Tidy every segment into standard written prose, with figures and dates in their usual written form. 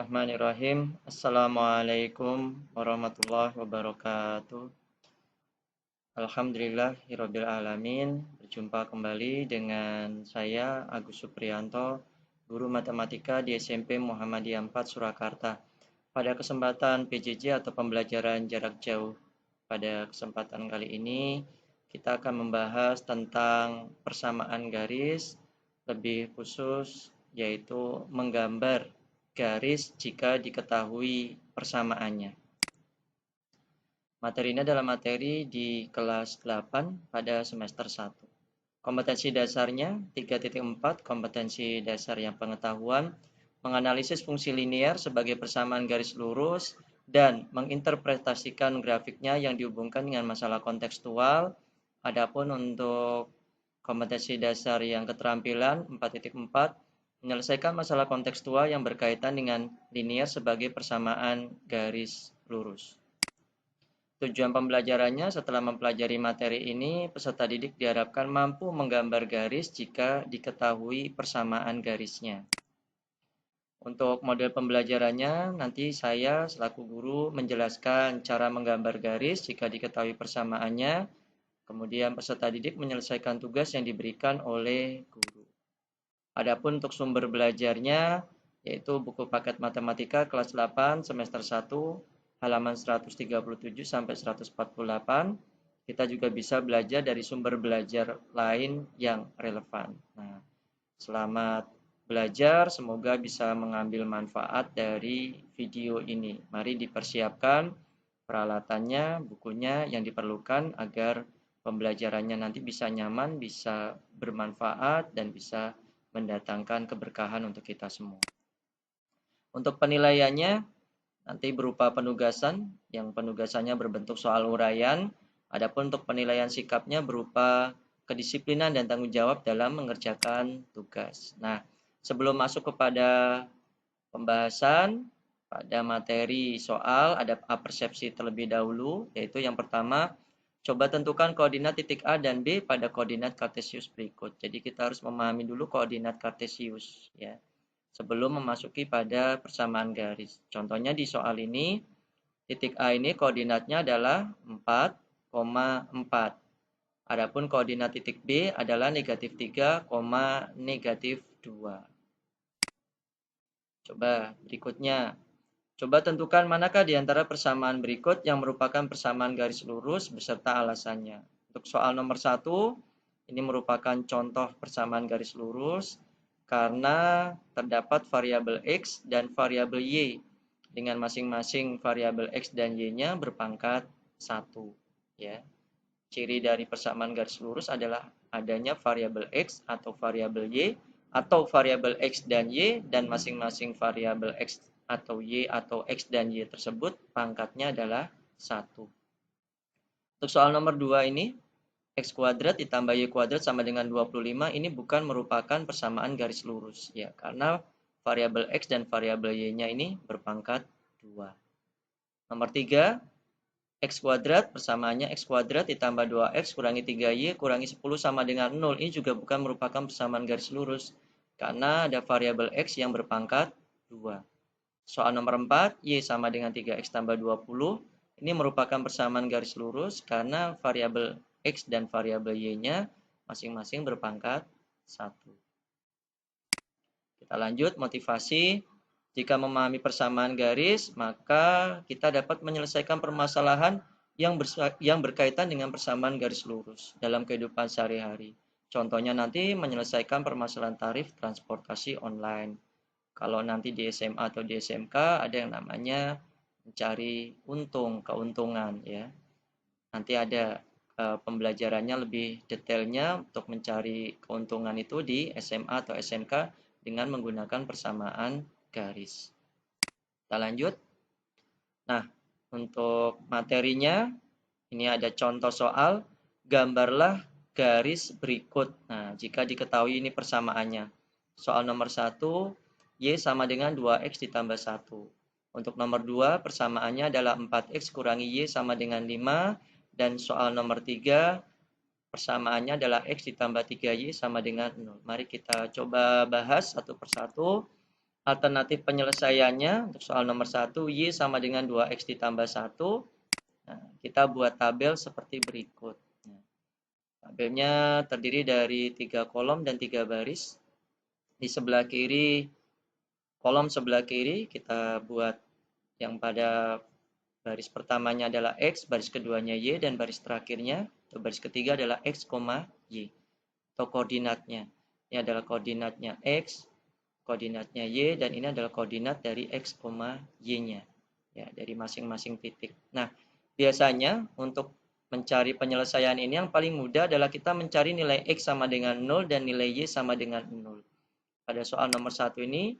Bismillahirrahmanirrahim. Assalamualaikum warahmatullahi wabarakatuh. Alhamdulillahirabbil alamin. Berjumpa kembali dengan saya Agus Supriyanto, guru matematika di SMP Muhammadiyah 4 Surakarta. Pada kesempatan PJJ atau pembelajaran jarak jauh. Pada kesempatan kali ini kita akan membahas tentang persamaan garis, lebih khusus yaitu menggambar garis jika diketahui persamaannya. Materi ini adalah materi di kelas 8 pada semester 1. Kompetensi dasarnya 3.4, kompetensi dasar yang pengetahuan, menganalisis fungsi linear sebagai persamaan garis lurus, dan menginterpretasikan grafiknya yang dihubungkan dengan masalah kontekstual. Adapun untuk kompetensi dasar yang keterampilan 4.4, menyelesaikan masalah kontekstual yang berkaitan dengan linear sebagai persamaan garis lurus. Tujuan pembelajarannya setelah mempelajari materi ini, peserta didik diharapkan mampu menggambar garis jika diketahui persamaan garisnya. Untuk model pembelajarannya, nanti saya selaku guru menjelaskan cara menggambar garis jika diketahui persamaannya, kemudian peserta didik menyelesaikan tugas yang diberikan oleh guru. Adapun untuk sumber belajarnya, yaitu buku paket matematika kelas 8 semester 1, halaman 137 sampai 148. Kita juga bisa belajar dari sumber belajar lain yang relevan. Nah, selamat belajar, semoga bisa mengambil manfaat dari video ini. Mari dipersiapkan peralatannya, bukunya yang diperlukan agar pembelajarannya nanti bisa nyaman, bisa bermanfaat, dan bisa mendatangkan keberkahan untuk kita semua. Untuk penilaiannya, nanti berupa penugasan, yang penugasannya berbentuk soal uraian. Adapun untuk penilaian sikapnya berupa kedisiplinan dan tanggung jawab dalam mengerjakan tugas. Nah, sebelum masuk kepada pembahasan pada materi soal, ada persepsi terlebih dahulu, yaitu yang pertama, coba tentukan koordinat titik A dan B pada koordinat kartesius berikut. Jadi kita harus memahami dulu koordinat kartesius, ya, sebelum memasuki pada persamaan garis. Contohnya di soal ini, titik A ini koordinatnya adalah 4,4. Adapun koordinat titik B adalah negatif 3, negatif 2. Coba berikutnya. Coba tentukan manakah di antara persamaan berikut yang merupakan persamaan garis lurus beserta alasannya. Untuk soal nomor 1, ini merupakan contoh persamaan garis lurus karena terdapat variabel X dan variabel Y dengan masing-masing variabel X dan Y-nya berpangkat 1. Ya. Ciri dari persamaan garis lurus adalah adanya variabel X atau variabel Y atau variabel X dan Y dan masing-masing variabel X atau Y atau X dan Y tersebut pangkatnya adalah 1. Untuk soal nomor 2 ini, X kuadrat ditambah Y kuadrat sama dengan 25, ini bukan merupakan persamaan garis lurus, ya, karena variabel X dan variabel Y-nya ini berpangkat 2. Nomor 3, X kuadrat persamaannya X kuadrat ditambah 2X kurangi 3Y kurangi 10 sama dengan 0. Ini juga bukan merupakan persamaan garis lurus, karena ada variabel X yang berpangkat 2. Soal nomor 4, Y sama dengan 3X tambah 20. Ini merupakan persamaan garis lurus karena variabel X dan variabel Y-nya masing-masing berpangkat 1. Kita lanjut, motivasi. Jika memahami persamaan garis, maka kita dapat menyelesaikan permasalahan yang berkaitan dengan persamaan garis lurus dalam kehidupan sehari-hari. Contohnya nanti menyelesaikan permasalahan tarif transportasi online. Kalau nanti di SMA atau di SMK ada yang namanya mencari keuntungan, ya. Nanti ada pembelajarannya lebih detailnya untuk mencari keuntungan itu di SMA atau SMK dengan menggunakan persamaan garis. Kita lanjut. Nah, untuk materinya ini ada contoh soal, gambarlah garis berikut. Nah, jika diketahui ini persamaannya. Soal nomor 1, Y sama dengan 2X ditambah 1. Untuk nomor 2, persamaannya adalah 4X kurangi Y sama dengan 5. Dan soal nomor 3, persamaannya adalah X ditambah 3Y sama dengan 0. Mari kita coba bahas satu persatu. Alternatif penyelesaiannya untuk soal nomor 1, Y sama dengan 2X ditambah 1. Nah, kita buat tabel seperti berikut. Nah, tabelnya terdiri dari 3 kolom dan 3 baris. Di sebelah kiri, kolom sebelah kiri kita buat yang pada baris pertamanya adalah X, baris keduanya Y, dan baris terakhirnya atau baris ketiga adalah X, Y atau koordinatnya. Ini adalah koordinatnya X, koordinatnya Y, dan ini adalah koordinat dari X, Y-nya. Ya, dari masing-masing titik. Nah, biasanya untuk mencari penyelesaian ini yang paling mudah adalah kita mencari nilai X sama dengan 0 dan nilai Y sama dengan 0. Pada soal nomor 1 ini,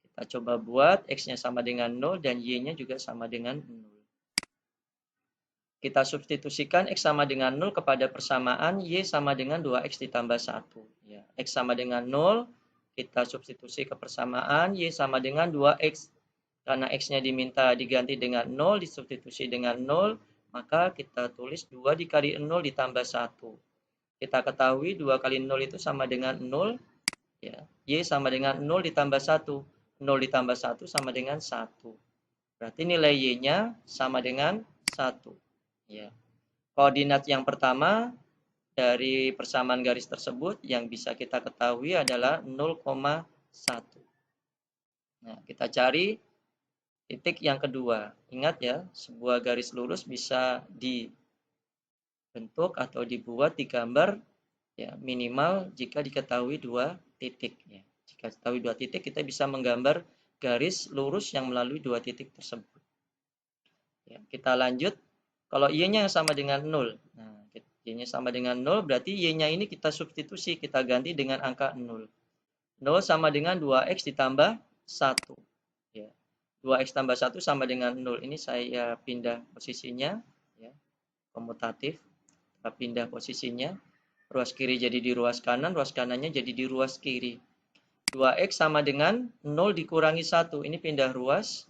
kita coba buat X-nya sama dengan 0 dan Y-nya juga sama dengan 0. Kita substitusikan X sama dengan 0 kepada persamaan Y sama dengan 2X ditambah 1. Ya, X sama dengan 0, kita substitusi ke persamaan Y sama dengan 2X. Karena X-nya diminta diganti dengan 0, disubstitusi dengan 0, maka kita tulis 2 dikali 0 ditambah 1. Kita ketahui 2 kali 0 itu sama dengan 0. Ya, Y sama dengan 0 ditambah 1. 0 ditambah 1 sama dengan 1. Berarti nilai Y-nya sama dengan 1. Ya. Koordinat yang pertama dari persamaan garis tersebut yang bisa kita ketahui adalah 0,1. Nah, kita cari titik yang kedua. Ingat ya, sebuah garis lurus bisa dibentuk atau dibuat, digambar ya minimal jika diketahui dua titik. Ya. Jika diketahui dua titik, kita bisa menggambar garis lurus yang melalui dua titik tersebut. Ya, kita lanjut. Kalau Y-nya sama dengan 0. Nah, Y-nya sama dengan 0, berarti Y-nya ini kita substitusi, kita ganti dengan angka 0. 0 sama dengan 2X ditambah 1. Ya. 2X tambah 1 sama dengan 0. Ini saya pindah posisinya. Ya. Komutatif. Kita pindah posisinya. Ruas kiri jadi di ruas kanan, ruas kanannya jadi di ruas kiri. 2X sama dengan 0 dikurangi 1. Ini pindah ruas.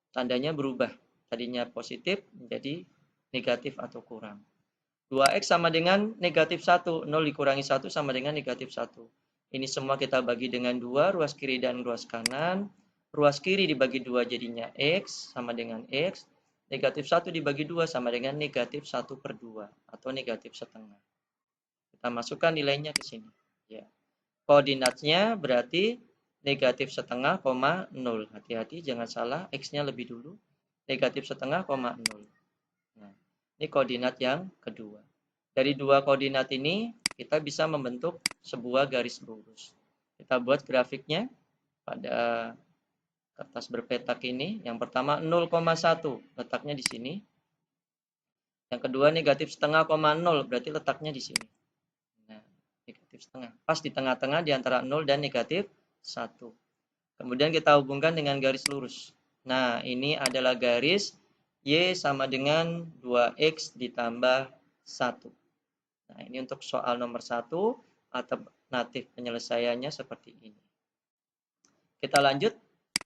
Tandanya berubah. Tadinya positif menjadi negatif atau kurang. 2X sama dengan negatif 1. 0 dikurangi 1 sama dengan negatif 1. Ini semua kita bagi dengan 2, ruas kiri dan ruas kanan. Ruas kiri dibagi 2 jadinya X sama dengan X. Negatif 1 dibagi 2 sama dengan negatif 1/2 atau negatif setengah. Kita masukkan nilainya ke sini. Ya. Koordinatnya berarti negatif setengah, 0. Hati-hati jangan salah, X-nya lebih dulu. Negatif setengah, 0. Nah, ini koordinat yang kedua. Dari dua koordinat ini, kita bisa membentuk sebuah garis lurus. Kita buat grafiknya pada kertas berpetak ini. Yang pertama 0,1, letaknya di sini. Yang kedua negatif setengah, 0, berarti letaknya di sini. Nah, negatif setengah. Pas di tengah-tengah di antara 0 dan negatif 1. Kemudian kita hubungkan dengan garis lurus. Nah, ini adalah garis Y sama dengan 2X ditambah 1. Nah, ini untuk soal nomor 1, alternatif penyelesaiannya seperti ini. Kita lanjut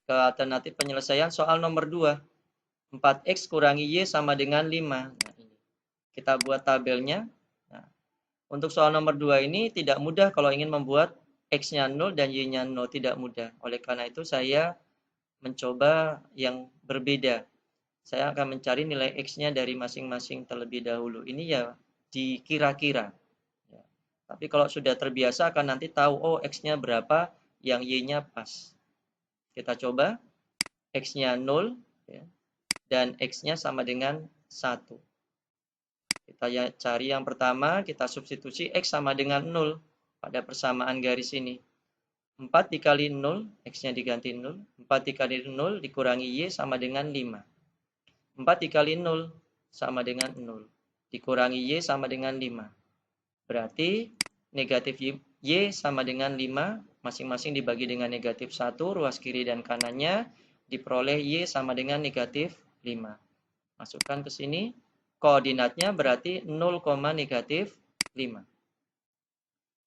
ke alternatif penyelesaian soal nomor 2. 4X kurangi Y sama dengan 5. Nah, ini. Kita buat tabelnya. Nah, untuk soal nomor 2 ini tidak mudah kalau ingin membuat X-nya 0 dan Y-nya 0. Tidak mudah. Oleh karena itu saya mencoba yang berbeda. Saya akan mencari nilai X-nya dari masing-masing terlebih dahulu. Ini ya dikira-kira. Ya. Tapi kalau sudah terbiasa akan nanti tahu, oh X-nya berapa, yang Y-nya pas. Kita coba, X-nya 0, ya, dan X-nya sama dengan 1. Kita cari yang pertama, kita substitusi X sama dengan 0 pada persamaan garis ini. 4 dikali 0, X-nya diganti 0. 4 dikali 0 dikurangi Y sama dengan 5. 4 dikali 0 sama dengan 0. Dikurangi Y sama dengan 5. Berarti negatif Y sama dengan 5. Masing-masing dibagi dengan negatif 1. Ruas kiri dan kanannya diperoleh Y sama dengan negatif 5. Masukkan ke sini. Koordinatnya berarti 0, negatif 5.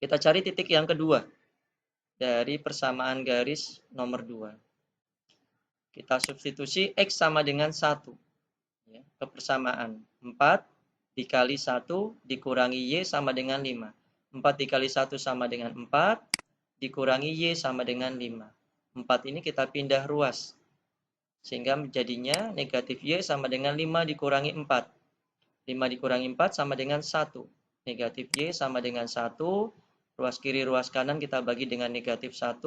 Kita cari titik yang kedua dari persamaan garis nomor 2. Kita substitusi X sama dengan 1. Ya, ke persamaan 4 dikali 1 dikurangi Y sama dengan 5. 4 dikali 1 sama dengan 4, dikurangi Y sama dengan 5. 4 ini kita pindah ruas. Sehingga jadinya negatif Y sama dengan 5 dikurangi 4. 5 dikurangi 4 sama dengan 1. Negatif Y sama dengan 1. Ruas kiri, ruas kanan kita bagi dengan negatif 1.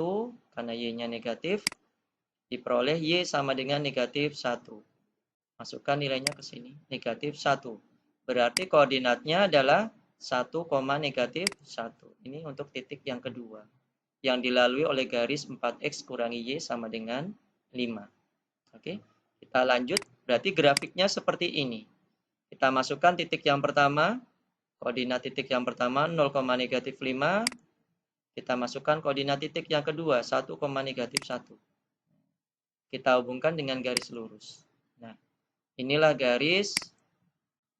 Karena Y-nya negatif. Diperoleh Y sama dengan negatif 1. Masukkan nilainya ke sini. Negatif 1. Berarti koordinatnya adalah 1, negatif 1. Ini untuk titik yang kedua. Yang dilalui oleh garis 4X kurangi Y sama dengan 5. Oke, kita lanjut. Berarti grafiknya seperti ini. Kita masukkan titik yang pertama, koordinat titik yang pertama 0, negatif 5. Kita masukkan koordinat titik yang kedua 1, negatif 1. Kita hubungkan dengan garis lurus. Nah, inilah garis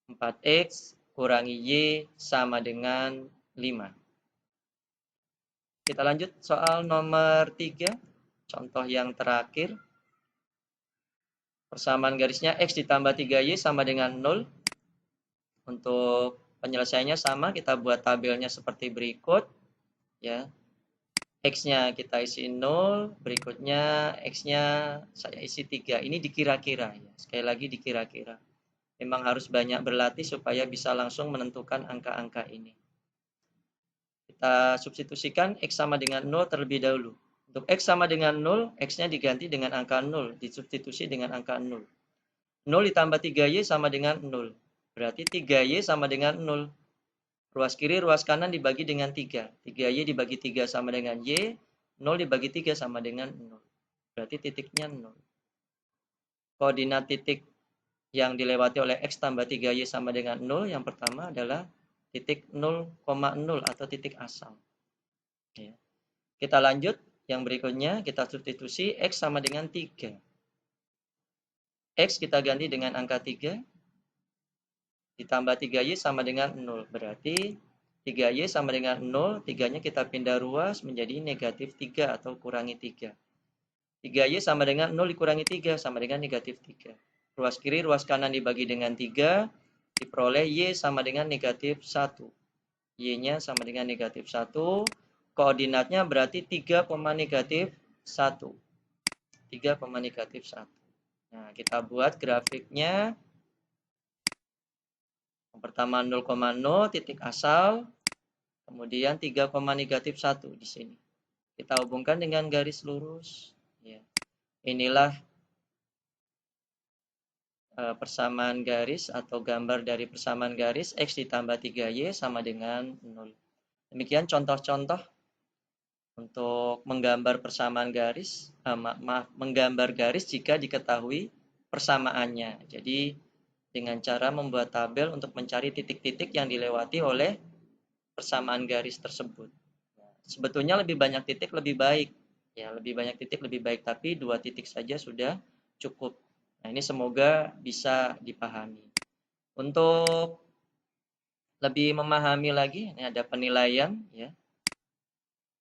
4X kurangi Y sama dengan 5. Kita lanjut soal nomor 3, contoh yang terakhir. Persamaan garisnya X ditambah 3Y sama dengan 0. Untuk penyelesaiannya sama, kita buat tabelnya seperti berikut. Ya, X-nya kita isi 0, berikutnya X-nya saya isi 3. Ini dikira-kira. Ya. Sekali lagi dikira-kira. Memang harus banyak berlatih supaya bisa langsung menentukan angka-angka ini. Kita substitusikan X sama dengan 0 terlebih dahulu. Untuk X sama dengan 0, X-nya diganti dengan angka 0, disubstitusi dengan angka 0. 0 ditambah 3Y sama dengan 0. Berarti 3Y sama dengan 0. Ruas kiri, ruas kanan dibagi dengan 3. 3Y dibagi 3 sama dengan Y. 0 dibagi 3 sama dengan 0. Berarti titiknya 0. Koordinat titik yang dilewati oleh X tambah 3Y sama dengan 0. Yang pertama adalah titik 0,0 atau titik asal. Ya. Kita lanjut. Yang berikutnya kita substitusi X sama dengan 3. X kita ganti dengan angka 3. Ditambah 3Y sama dengan 0. Berarti 3Y sama dengan 0. 3-nya kita pindah ruas menjadi negatif 3 atau kurangi 3. 3Y sama dengan 0 dikurangi 3 sama dengan negatif 3. Ruas kiri, ruas kanan dibagi dengan 3. Diperoleh Y sama dengan negatif 1. Y-nya sama dengan negatif 1. Koordinatnya berarti 3, negatif 1. 3, negatif 1. Nah, kita buat grafiknya. Yang pertama 0,0 titik asal, kemudian 3, negatif 1 di sini. Kita hubungkan dengan garis lurus. Ya. Inilah persamaan garis atau gambar dari persamaan garis X ditambah 3Y sama dengan 0. Demikian contoh-contoh untuk menggambar persamaan garis, menggambar garis jika diketahui persamaannya. Jadi dengan cara membuat tabel untuk mencari titik-titik yang dilewati oleh persamaan garis tersebut. Sebetulnya lebih banyak titik lebih baik. Ya, lebih banyak titik lebih baik, tapi 2 titik saja sudah cukup. Nah, ini semoga bisa dipahami. Untuk lebih memahami lagi, ini ada penilaian ya.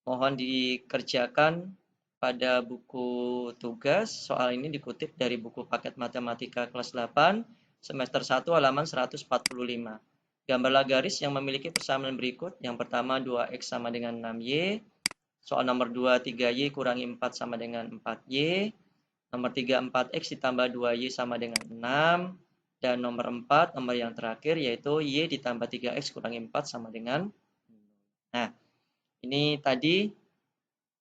Mohon dikerjakan pada buku tugas. Soal ini dikutip dari buku paket matematika kelas 8 semester 1 halaman 145. Gambarlah garis yang memiliki persamaan berikut. Yang pertama 2X sama dengan 6Y. Soal nomor 2 3Y kurangi 4 sama dengan 4Y. Nomor 3 4X ditambah 2Y sama dengan 6. Dan nomor 4, nomor yang terakhir yaitu Y ditambah 3X kurangi 4 sama dengan 0. Nah, ini tadi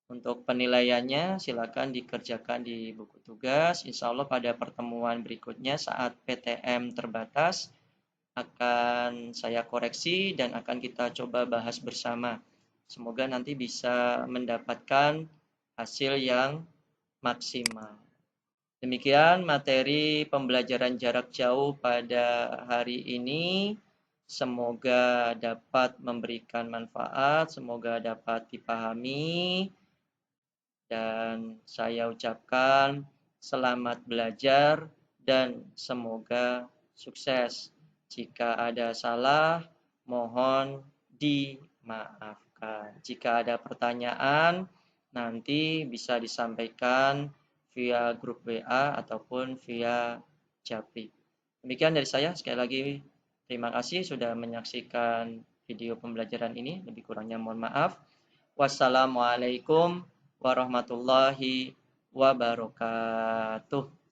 untuk penilaiannya silakan dikerjakan di buku tugas. Insya Allah pada pertemuan berikutnya saat PTM terbatas akan saya koreksi dan akan kita coba bahas bersama. Semoga nanti bisa mendapatkan hasil yang maksimal. Demikian materi pembelajaran jarak jauh pada hari ini. Semoga dapat memberikan manfaat, semoga dapat dipahami. Dan saya ucapkan selamat belajar dan semoga sukses. Jika ada salah, mohon dimaafkan. Jika ada pertanyaan, nanti bisa disampaikan via grup WA ataupun via Japri. Demikian dari saya. Sekali lagi terima kasih sudah menyaksikan video pembelajaran ini. Lebih kurangnya mohon maaf. Wassalamualaikum warahmatullahi wabarakatuh.